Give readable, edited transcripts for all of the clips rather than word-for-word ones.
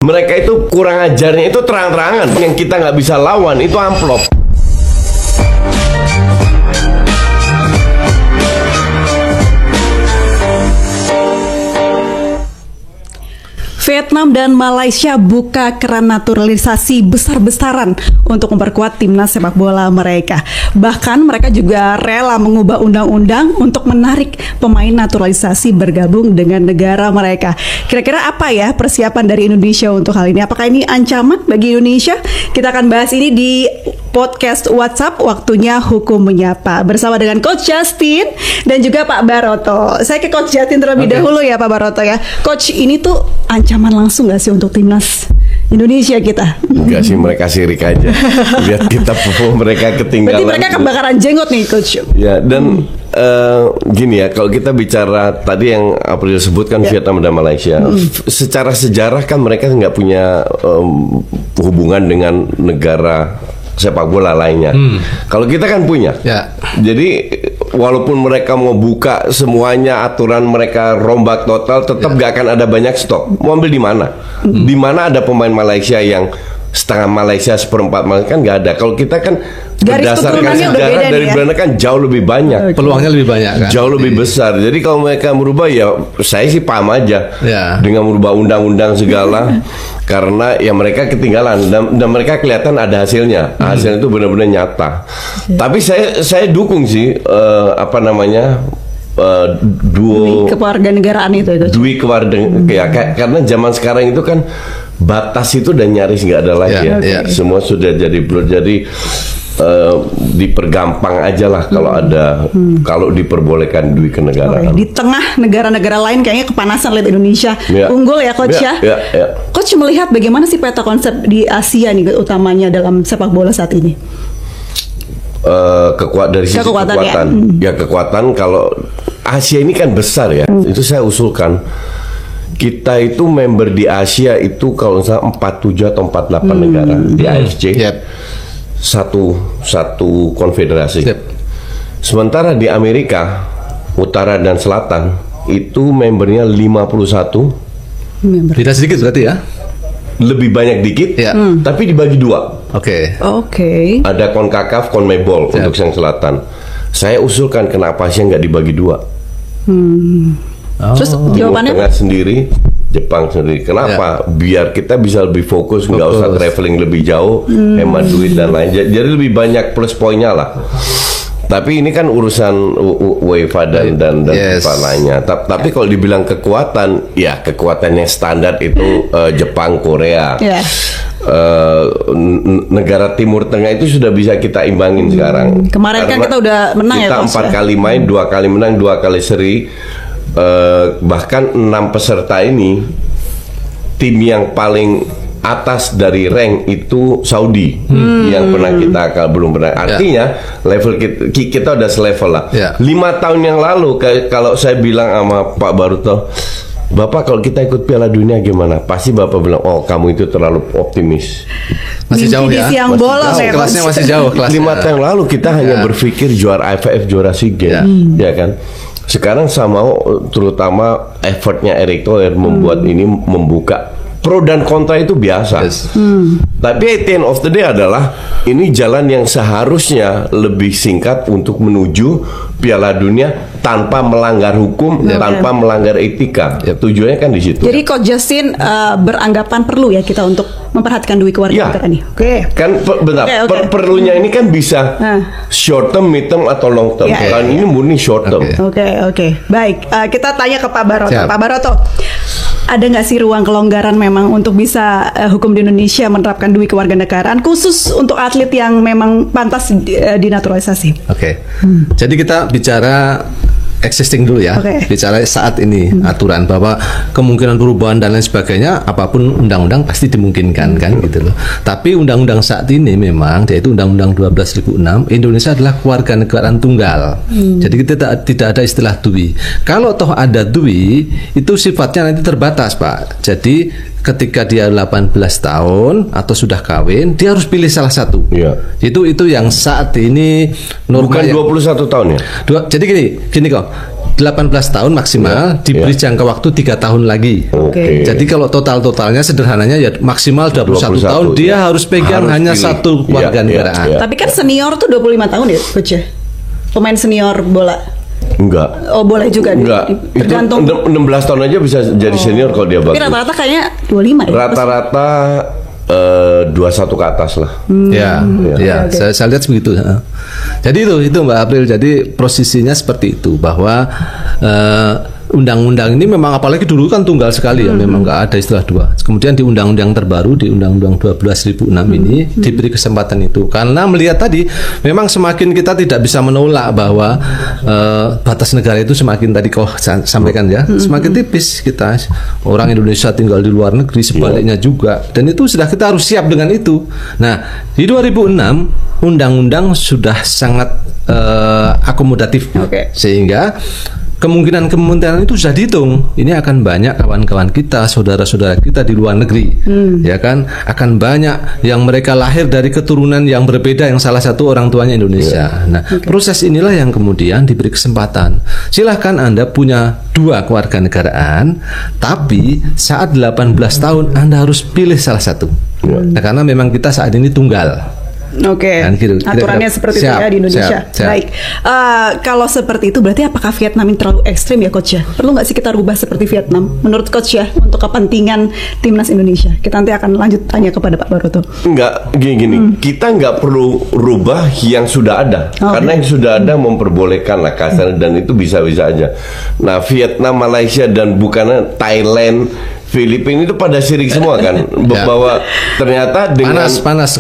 Mereka itu kurang ajarnya itu terang-terangan. Yang kita nggak bisa lawan itu amplop. Vietnam dan Malaysia buka keran naturalisasi besar-besaran untuk memperkuat timnas sepak bola mereka. Bahkan mereka juga rela mengubah undang-undang untuk menarik pemain naturalisasi bergabung dengan negara mereka. Kira-kira apa ya persiapan dari Indonesia untuk hal ini? Apakah ini ancaman bagi Indonesia? Kita akan bahas ini di podcast WhatsApp Waktunya Hukum Menyapa bersama dengan Coach Justin dan juga Pak Baroto. Saya ke Coach Justin terlebih dahulu ya Pak Baroto ya. Coach, ini tuh ancaman langsung gak sih untuk timnas Indonesia kita? Enggak sih, mereka sirik aja. Lihat kita mereka ketinggalan. Berarti mereka kebakaran jenggot nih Coach. Ya, dan gini ya, kalau kita bicara tadi yang April sebutkan Vietnam dan Malaysia, secara sejarah kan mereka nggak punya hubungan dengan negara sepak bola lainnya. Kalau kita kan punya. Ya. Jadi walaupun mereka mau buka semuanya, aturan mereka rombak total, tetap gak akan ada banyak stok. Mau ambil di mana? Di mana ada pemain Malaysia yang setengah Malaysia, seperempat Malaysia, kan nggak ada. Kalau kita kan berdasarkan sejarah dari Belanda kan jauh lebih banyak. Peluangnya lebih banyak kan? Jauh lebih besar. Jadi kalau mereka merubah ya saya sih paham aja dengan merubah undang-undang segala. Karena ya mereka ketinggalan dan mereka kelihatan ada hasilnya. Hasilnya itu benar-benar nyata. Tapi saya dukung sih dui kewarganegaraan itu. Dui kewarganegaraan ya, karena zaman sekarang itu kan batas itu udah nyaris nggak ada lagi Semua sudah jadi blur. Jadi dipergampang aja lah kalau ada kalau diperbolehkan dui kenegaraan. Di tengah negara-negara lain kayaknya kepanasan lihat Indonesia unggul ya Coach ya. Coach melihat bagaimana sih peta konsep di Asia nih utamanya dalam sepak bola saat ini? Dari sisi kekuatan. Kekuatan kalau Asia ini kan besar ya. Itu saya usulkan. Kita itu member di Asia itu kalau misalnya 47 atau 48 negara di AFC. Satu konfederasi. Sementara di Amerika Utara dan Selatan itu membernya 51. Tidak sedikit berarti ya? Lebih banyak dikit, tapi dibagi dua. Oke. Ada CONCACAF, CONMEBOL untuk yang selatan. Saya usulkan kenapa sih nggak dibagi dua? Terus jawabannya? Tengah sendiri, Jepang sendiri. Kenapa? Biar kita bisa lebih fokus, nggak usah traveling lebih jauh, hemat duit dan lain. Jadi lebih banyak plus poinnya lah. Tapi ini kan urusan UEFA dan FIFA lainnya. Tapi kalau dibilang kekuatan, ya kekuatannya standar itu Jepang, Korea. Negara Timur Tengah itu sudah bisa kita imbangin sekarang. Kemarin kan kita udah menang kita 4 kali main, 2 kali menang, 2 kali seri. Bahkan 6 peserta ini tim yang paling atas dari rank itu Saudi yang pernah kita belum pernah. Artinya level kita udah selevel lah. 5 tahun yang lalu kalau saya bilang sama Pak Baroto, Bapak kalau kita ikut Piala Dunia gimana? Pasti Bapak bilang, oh kamu itu terlalu optimis. Masih jauh ya. Kelasnya masih jauh. 5 tahun lalu kita hanya berpikir juara AFF, juara SEA Games, ya kan? Sekarang sama terutama effortnya Erick Thohir membuat ini membuka pro dan kontra itu biasa. Tapi at the end of the day adalah ini jalan yang seharusnya lebih singkat untuk menuju Piala Dunia tanpa melanggar hukum, tanpa melanggar etika. Tujuannya kan di situ. Jadi Coach Justin beranggapan perlu ya kita untuk memperhatikan dui kewarganegaraan ini. Kan perlunya ini kan bisa short term, mid term atau long term. Kan ini murni short term. Baik, kita tanya ke Pak Baroto. Pak Baroto, ada nggak sih ruang kelonggaran memang untuk bisa hukum di Indonesia menerapkan dui kewarganegaraan khusus untuk atlet yang memang pantas dinaturalisasi? Jadi kita bicara existing dulu ya, bicara saat ini aturan bahwa kemungkinan perubahan dan lain sebagainya apapun undang-undang pasti dimungkinkan kan gitu loh. Tapi undang-undang saat ini memang yaitu Undang-Undang 12.006 Indonesia adalah kewarganegaraan tunggal. Jadi kita tidak ada istilah dui. Kalau toh ada dui itu sifatnya nanti terbatas Pak. Jadi ketika dia 18 tahun atau sudah kawin, dia harus pilih salah satu. Itu yang saat ini normal. Bukan 21 tahun ya? Jadi gini kok. 18 tahun maksimal, diberi jangka waktu 3 tahun lagi. Jadi kalau totalnya sederhananya ya maksimal 21 tahun dia harus pegang hanya satu warga negaraan. Tapi kan senior tuh 25 tahun ya, Coach ya? Pemain senior bola. Enggak. Oh, boleh juga. Enggak. Tergantung. Itu 16 tahun aja bisa jadi senior kalau dia bagus. Tapi rata-rata kayaknya 25 ya. Rata-rata 21 ke atas lah. Saya lihat begitu. Jadi itu Mbak April. Jadi posisinya seperti itu bahwa undang-undang ini memang apalagi dulu kan tunggal sekali ya, memang nggak ada istilah dua. Kemudian di undang-undang terbaru di Undang-Undang 12.006 ini diberi kesempatan itu karena melihat tadi memang semakin kita tidak bisa menolak bahwa batas negara itu semakin tadi kau sampaikan ya, semakin tipis kita orang Indonesia tinggal di luar negeri sebaliknya juga, dan itu sudah kita harus siap dengan itu. Nah di 2006 undang-undang sudah sangat akomodatif sehingga kemungkinan itu sudah dihitung. Ini akan banyak kawan-kawan kita, saudara-saudara kita di luar negeri, ya kan? Akan banyak yang mereka lahir dari keturunan yang berbeda, yang salah satu orang tuanya Indonesia. Nah, proses inilah yang kemudian diberi kesempatan. Silahkan Anda punya 2 kewarganegaraan, tapi saat 18 tahun Anda harus pilih salah satu. Nah, karena memang kita saat ini tunggal. Kan gitu. Aturannya seperti itu ya di Indonesia. Baik, kalau seperti itu berarti apakah Vietnam ini terlalu ekstrim ya Coach ya? Perlu nggak sih kita rubah seperti Vietnam menurut Coach ya untuk kepentingan timnas Indonesia? Kita nanti akan lanjut tanya kepada Pak Baroto. Enggak, gini, kita nggak perlu rubah yang sudah ada, karena yang sudah ada memperbolehkan lah kasar, dan itu bisa-bisa aja. Nah Vietnam, Malaysia dan bukan Thailand, Filipina itu pada sirik semua kan, bahwa ternyata dengan panas,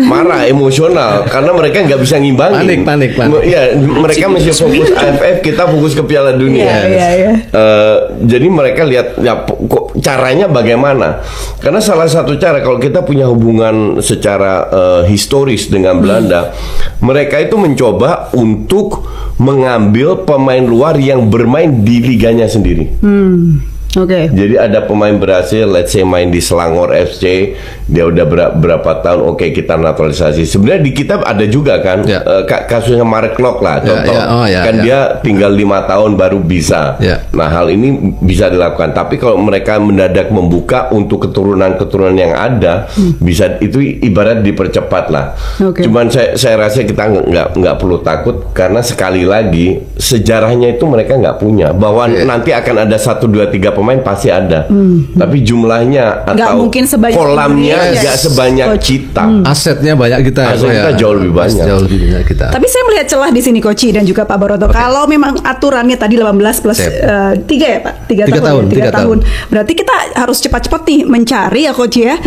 marah, emosional karena mereka nggak bisa ngimbangin. Panik. Ya, mereka masih fokus AFF, kita fokus ke Piala Dunia. Jadi mereka lihat ya caranya bagaimana. Karena salah satu cara kalau kita punya hubungan secara historis dengan Belanda, mereka itu mencoba untuk mengambil pemain luar yang bermain di liganya sendiri. Jadi ada pemain Brasil, let's say main di Selangor FC, dia udah berapa tahun, kita naturalisasi. Sebenarnya di kita ada juga kan, kasusnya Mark Klok lah, contoh, dia tinggal 5 tahun baru bisa. Nah hal ini bisa dilakukan. Tapi kalau mereka mendadak membuka untuk keturunan-keturunan yang ada, bisa itu ibarat dipercepat lah. Cuman saya rasa kita nggak perlu takut karena sekali lagi sejarahnya itu mereka nggak punya bahwa nanti akan ada 1, 2, 3 pemain pasti ada, tapi jumlahnya atau kolamnya nggak sebanyak kita. Asetnya banyak kita. Kita jauh lebih banyak. Kita. Tapi saya melihat celah di sini Coach dan juga Pak Baroto. Kalau memang aturannya tadi 18 plus 3 ya Pak, 3 tahun. Berarti kita harus cepat-cepat nih mencari ya Coach ya,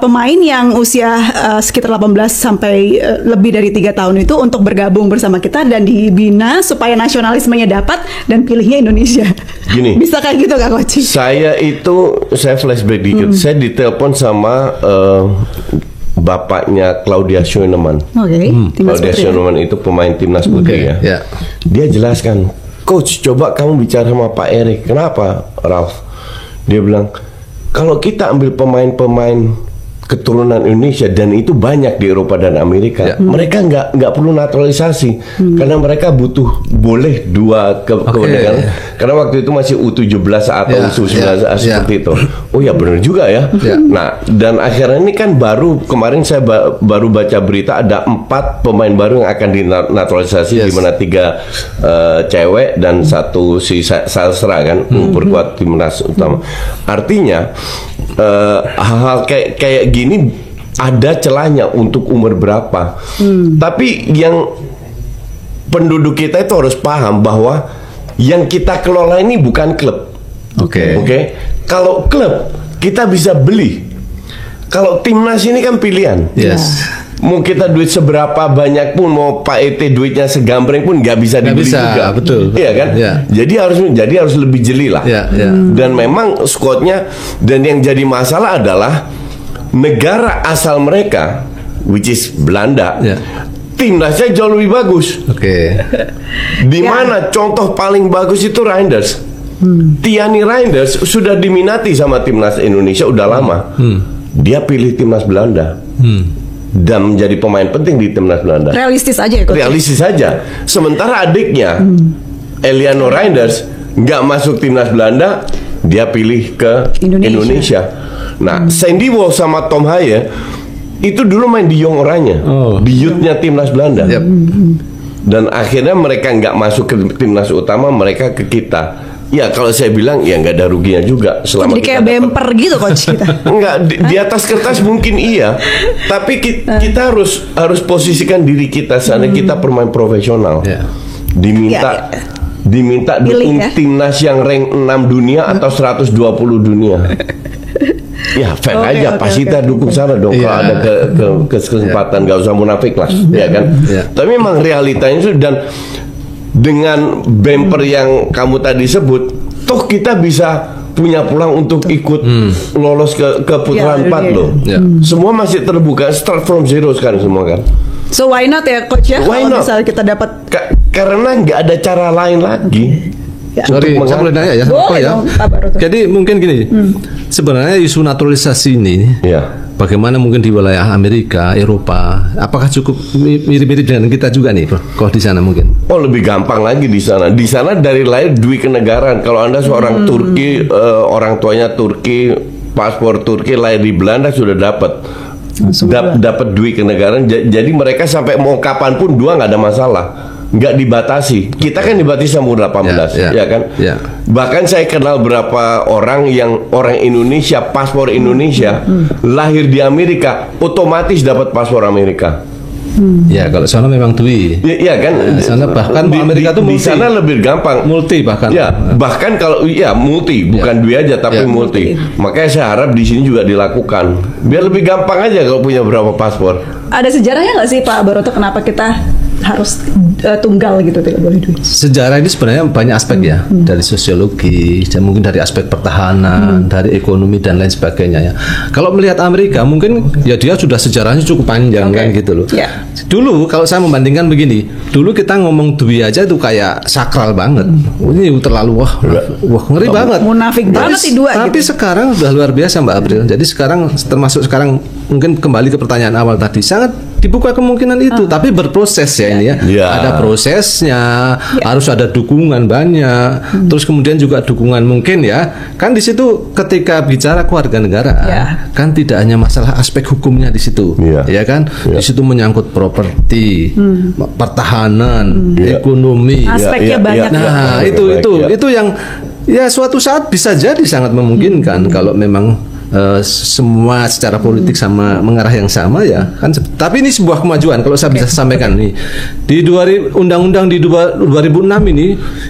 pemain yang usia sekitar 18 sampai lebih dari 3 tahun itu untuk bergabung bersama kita dan dibina supaya nasionalismenya dapat dan pilihnya Indonesia. Gini. Bisa kayak gitu Kak Coach? Saya flashback dikit. Saya ditelepon sama bapaknya Claudia Schoenemann. Claudia Schoenemann itu pemain timnas putri ya. Dia jelaskan, Coach, coba kamu bicara sama Pak Erik. Kenapa, Ralph? Dia bilang, kalau kita ambil pemain-pemain keturunan Indonesia dan itu banyak di Eropa dan Amerika, mereka nggak perlu naturalisasi karena mereka butuh boleh 2 kewarganegaraan. Karena waktu itu masih U17 atau U19 seperti itu. Oh ya benar juga ya. Nah dan akhirnya ini kan baru kemarin saya baru baca berita ada 4 pemain baru yang akan dinaturalisasi, di mana 3 cewek dan 1 si Salsra kan memperkuat timnas utama. Artinya hal-hal kayak gini ada celahnya untuk umur berapa. Tapi yang penduduk kita itu harus paham bahwa yang kita kelola ini bukan klub. Kalau klub kita bisa beli. Kalau timnas ini kan pilihan. Mau kita duit seberapa banyak pun, mau Pak ET duitnya segambreng pun nggak bisa dibeli juga. Betul. Iya kan? Jadi harus lebih jeli lah. Dan memang squadnya, dan yang jadi masalah adalah negara asal mereka, which is Belanda. Timnasnya jauh lebih bagus. Di mana contoh paling bagus itu Reinders. Tiani Reinders sudah diminati sama timnas Indonesia udah lama. Dia pilih timnas Belanda. Dan menjadi pemain penting di timnas Belanda. Realistis aja ya Coach? Realistis saja. Sementara adiknya Eliano Reinders nggak masuk timnas Belanda, dia pilih ke Indonesia. Nah, Sandy Walsh sama Tom Haye itu dulu main di Jong Oranje, di youth-nya timnas Belanda. Dan akhirnya mereka nggak masuk ke timnas utama, mereka ke kita. Ya kalau saya bilang ya nggak ada ruginya juga selama jadi kayak bemper gitu coach kita. Enggak, di atas kertas mungkin iya, tapi kita harus posisikan diri kita sana, kita pemain profesional. Diminta dukung timnas yang rank 6 dunia atau 120 dunia. Ya fair aja, pasti kita dukung sana dong. Kalau ada kesempatan, nggak usah munafik lah, ya kan. Tapi memang realitanya itu, dan dengan bumper yang kamu tadi sebut, toh kita bisa punya peluang untuk ikut lolos ke putaran 4 loh. Semua masih terbuka, start from zero sekarang semua kan. So why not ya coach ya? Kalau misalnya kita dapat karena nggak ada cara lain lagi. Sorry, saya boleh nanya ya? Jadi mungkin gini, sebenarnya isu naturalisasi ini, bagaimana mungkin di wilayah Amerika, Eropa, apakah cukup mirip-mirip dengan kita juga nih, bro? Kalau di sana mungkin? Oh, lebih gampang lagi di sana. Di sana dari lahir duit kenegaraan. Kalau Anda seorang Turki, orang tuanya Turki, paspor Turki, lahir di Belanda sudah dapat duit kenegaraan. Jadi mereka sampai mau kapan pun nggak ada masalah. Nggak dibatasi. Kita kan dibatasi sama 18, ya kan? Bahkan saya kenal berapa orang yang orang Indonesia, paspor Indonesia, lahir di Amerika, otomatis dapat paspor Amerika. Ya kalau sana memang TUI. Iya kan? Di sana bahkan di Amerika tuh multi. Di sana lebih gampang. Multi bahkan. Ya, bahkan kalau multi, bukan DUI aja tapi multi. Makanya saya harap di sini juga dilakukan. Biar lebih gampang aja kalau punya berapa paspor. Ada sejarahnya nggak sih Pak Baroto kenapa kita harus tunggal gitu, tidak boleh duit? Sejarah ini sebenarnya banyak aspek ya, dari sosiologi, dan mungkin dari aspek pertahanan, dari ekonomi dan lain sebagainya ya. Kalau melihat Amerika mungkin ya dia sudah sejarahnya cukup panjang kan gitu loh. Dulu kalau saya membandingkan begini, dulu kita ngomong duit aja itu kayak sakral banget. Ini terlalu wah ngeri banget. Munafik banget sih dua. Tapi gitu. Sekarang udah luar biasa Mbak April. Jadi sekarang termasuk sekarang mungkin kembali ke pertanyaan awal tadi, sangat dibuka kemungkinan itu, tapi berproses ya ini ya. Ada prosesnya, harus ada dukungan banyak. Terus kemudian juga dukungan mungkin ya. Kan di situ ketika bicara kewarganegaraan, kan tidak hanya masalah aspek hukumnya di situ, ya kan? Di situ menyangkut properti, pertahanan, ekonomi. Aspeknya banyak. Nah, itu yang ya suatu saat bisa jadi sangat memungkinkan kalau memang semua secara politik sama mengarah yang sama ya kan. Tapi ini sebuah kemajuan kalau saya bisa sampaikan nih. Di undang-undang di 2006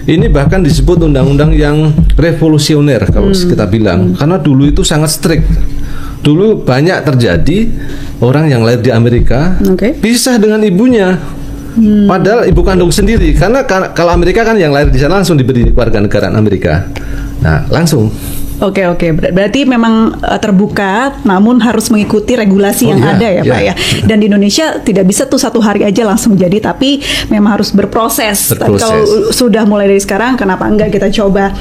ini bahkan disebut undang-undang yang revolusioner kalau kita bilang, karena dulu itu sangat strict. Dulu banyak terjadi orang yang lahir di Amerika pisah dengan ibunya. Padahal ibu kandung sendiri, karena kalau Amerika kan yang lahir di sana langsung diberi kewarganegaraan Amerika. Nah, langsung. Oke, berarti memang terbuka, namun harus mengikuti regulasi yang ada ya Pak ya. Dan di Indonesia tidak bisa tuh satu hari aja langsung jadi, tapi memang harus berproses. Tapi kalau sudah mulai dari sekarang, kenapa enggak kita coba?